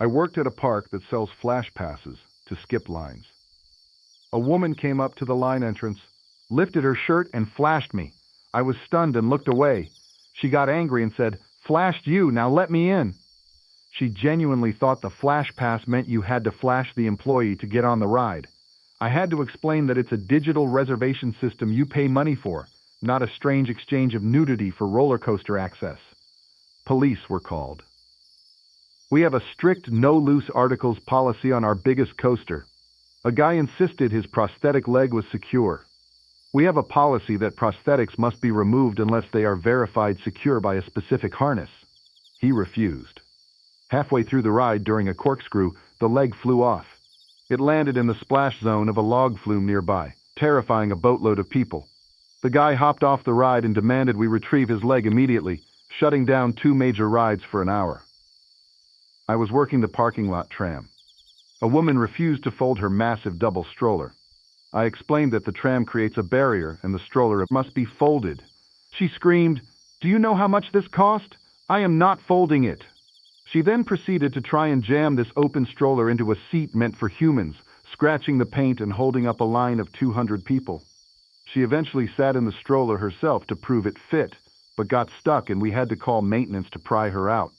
I worked at a park that sells flash passes to skip lines. A woman came up to the line entrance, lifted her shirt and flashed me. I was stunned and looked away. She got angry and said, "Flashed you, now let me in." She genuinely thought the flash pass meant you had to flash the employee to get on the ride. I had to explain that it's a digital reservation system you pay money for, not a strange exchange of nudity for roller coaster access. Police were called. We have a strict no loose articles policy on our biggest coaster. A guy insisted his prosthetic leg was secure. We have a policy that prosthetics must be removed unless they are verified secure by a specific harness. He refused. Halfway through the ride during a corkscrew, the leg flew off. It landed in the splash zone of a log flume nearby, terrifying a boatload of people. The guy hopped off the ride and demanded we retrieve his leg immediately, shutting down 2 major rides for an hour. I was working the parking lot tram. A woman refused to fold her massive double stroller. I explained that the tram creates a barrier and the stroller must be folded. She screamed, "Do you know how much this cost? I am not folding it." She then proceeded to try and jam this open stroller into a seat meant for humans, scratching the paint and holding up a line of 200 people. She eventually sat in the stroller herself to prove it fit, but got stuck and we had to call maintenance to pry her out.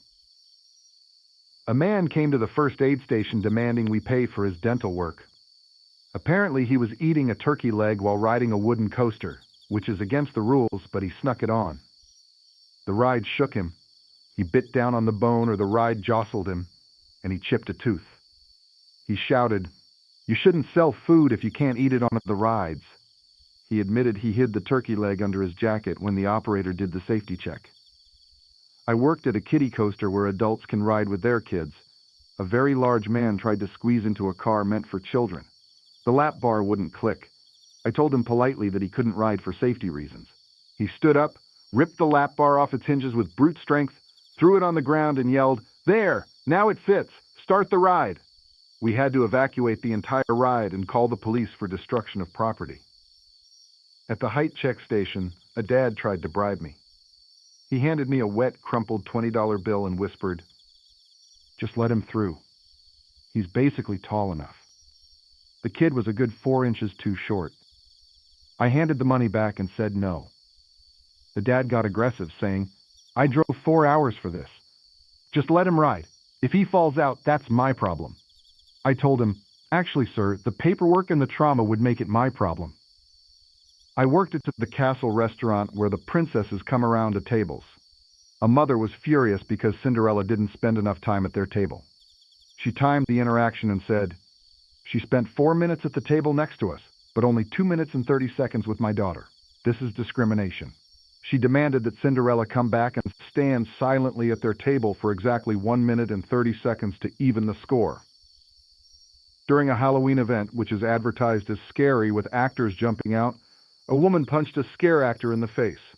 A man came to the first aid station demanding we pay for his dental work. Apparently he was eating a turkey leg while riding a wooden coaster, which is against the rules, but he snuck it on. The ride shook him. He bit down on the bone or the ride jostled him, and he chipped a tooth. He shouted, "You shouldn't sell food if you can't eat it on the rides." He admitted he hid the turkey leg under his jacket when the operator did the safety check. I worked at a kiddie coaster where adults can ride with their kids. A very large man tried to squeeze into a car meant for children. The lap bar wouldn't click. I told him politely that he couldn't ride for safety reasons. He stood up, ripped the lap bar off its hinges with brute strength, threw it on the ground and yelled, "There! Now it fits! Start the ride!" We had to evacuate the entire ride and call the police for destruction of property. At the height check station, a dad tried to bribe me. He handed me a wet, crumpled $20 bill and whispered, "Just let him through. He's basically tall enough." The kid was a good 4 inches too short. I handed the money back and said no. The dad got aggressive, saying, "I drove 4 hours for this. Just let him ride. If he falls out, that's my problem." I told him, "Actually, sir, the paperwork and the trauma would make it my problem." I worked at the Castle restaurant where the princesses come around to tables. A mother was furious because Cinderella didn't spend enough time at their table. She timed the interaction and said, "She spent 4 minutes at the table next to us, but only 2 minutes and 30 seconds with my daughter. This is discrimination." She demanded that Cinderella come back and stand silently at their table for exactly 1 minute and 30 seconds to even the score. During a Halloween event, which is advertised as scary with actors jumping out, a woman punched a scare actor in the face.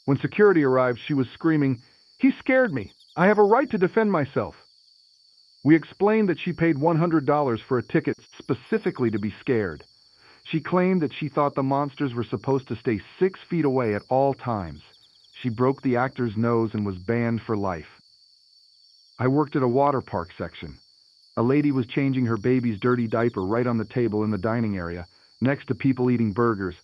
When security arrived, she was screaming, "He scared me! I have a right to defend myself!" We explained that she paid $100 for a ticket specifically to be scared. She claimed that she thought the monsters were supposed to stay 6 feet away at all times. She broke the actor's nose and was banned for life. I worked at a water park section. A lady was changing her baby's dirty diaper right on the table in the dining area, next to people eating burgers.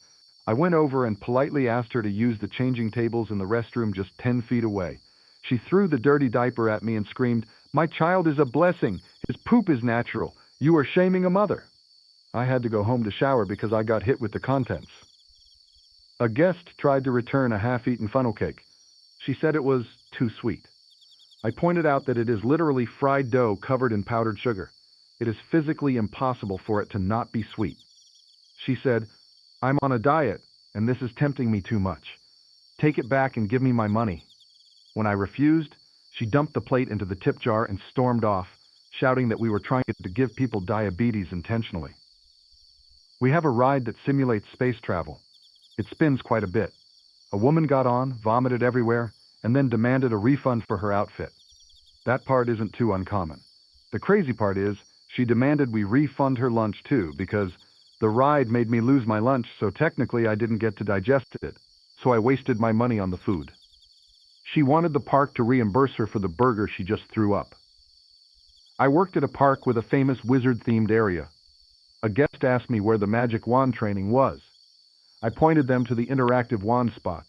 I went over and politely asked her to use the changing tables in the restroom just 10 feet away. She threw the dirty diaper at me and screamed, "My child is a blessing. His poop is natural. You are shaming a mother." I had to go home to shower because I got hit with the contents. A guest tried to return a half-eaten funnel cake. She said it was too sweet. I pointed out that it is literally fried dough covered in powdered sugar. It is physically impossible for it to not be sweet. She said, "I'm on a diet, and this is tempting me too much. Take it back and give me my money." When I refused, she dumped the plate into the tip jar and stormed off, shouting that we were trying to give people diabetes intentionally. We have a ride that simulates space travel. It spins quite a bit. A woman got on, vomited everywhere, and then demanded a refund for her outfit. That part isn't too uncommon. The crazy part is, she demanded we refund her lunch too, because the ride made me lose my lunch, so technically I didn't get to digest it, so I wasted my money on the food. She wanted the park to reimburse her for the burger she just threw up. I worked at a park with a famous wizard-themed area. A guest asked me where the magic wand training was. I pointed them to the interactive wand spots.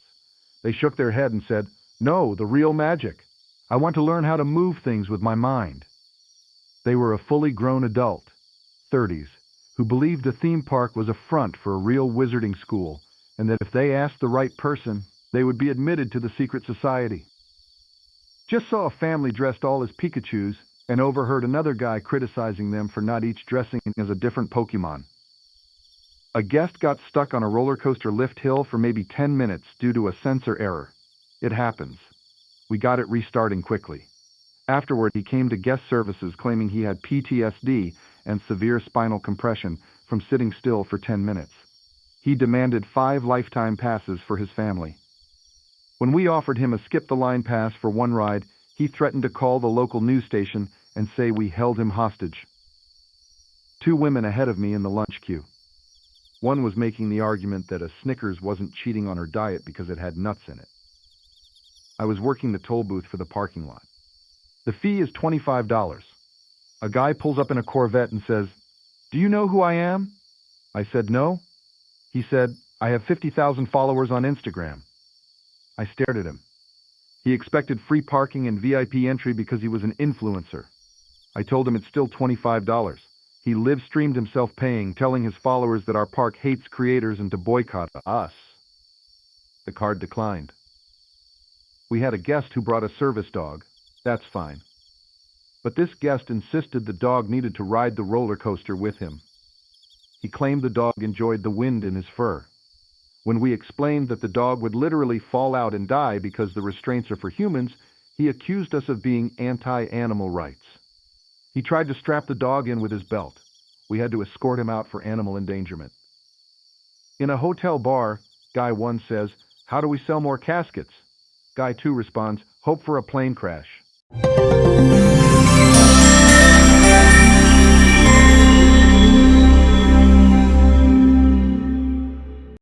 They shook their head and said, "No, the real magic. I want to learn how to move things with my mind." They were a fully grown adult, 30s, who believed a theme park was a front for a real wizarding school, and that if they asked the right person, they would be admitted to the secret society. Just saw a family dressed all as Pikachus and overheard another guy criticizing them for not each dressing as a different Pokemon. A guest got stuck on a roller coaster lift hill for maybe 10 minutes due to a sensor error. It happens. We got it restarting quickly. Afterward, he came to guest services claiming he had PTSD and severe spinal compression from sitting still for 10 minutes. He demanded 5 lifetime passes for his family. When we offered him a skip-the-line pass for one ride, he threatened to call the local news station and say we held him hostage. 2 women ahead of me in the lunch queue. One was making the argument that a Snickers wasn't cheating on her diet because it had nuts in it. I was working the toll booth for the parking lot. The fee is $25. A guy pulls up in a Corvette and says, "Do you know who I am?" I said, "No." He said, "I have 50,000 followers on Instagram." I stared at him. He expected free parking and VIP entry because he was an influencer. I told him it's still $25. He live-streamed himself paying, telling his followers that our park hates creators and to boycott us. The card declined. We had a guest who brought a service dog. That's fine. But this guest insisted the dog needed to ride the roller coaster with him. He claimed the dog enjoyed the wind in his fur. When we explained that the dog would literally fall out and die because the restraints are for humans, he accused us of being anti-animal rights. He tried to strap the dog in with his belt. We had to escort him out for animal endangerment. In a hotel bar, Guy 1 says, "How do we sell more caskets?" Guy 2 responds, "Hope for a plane crash."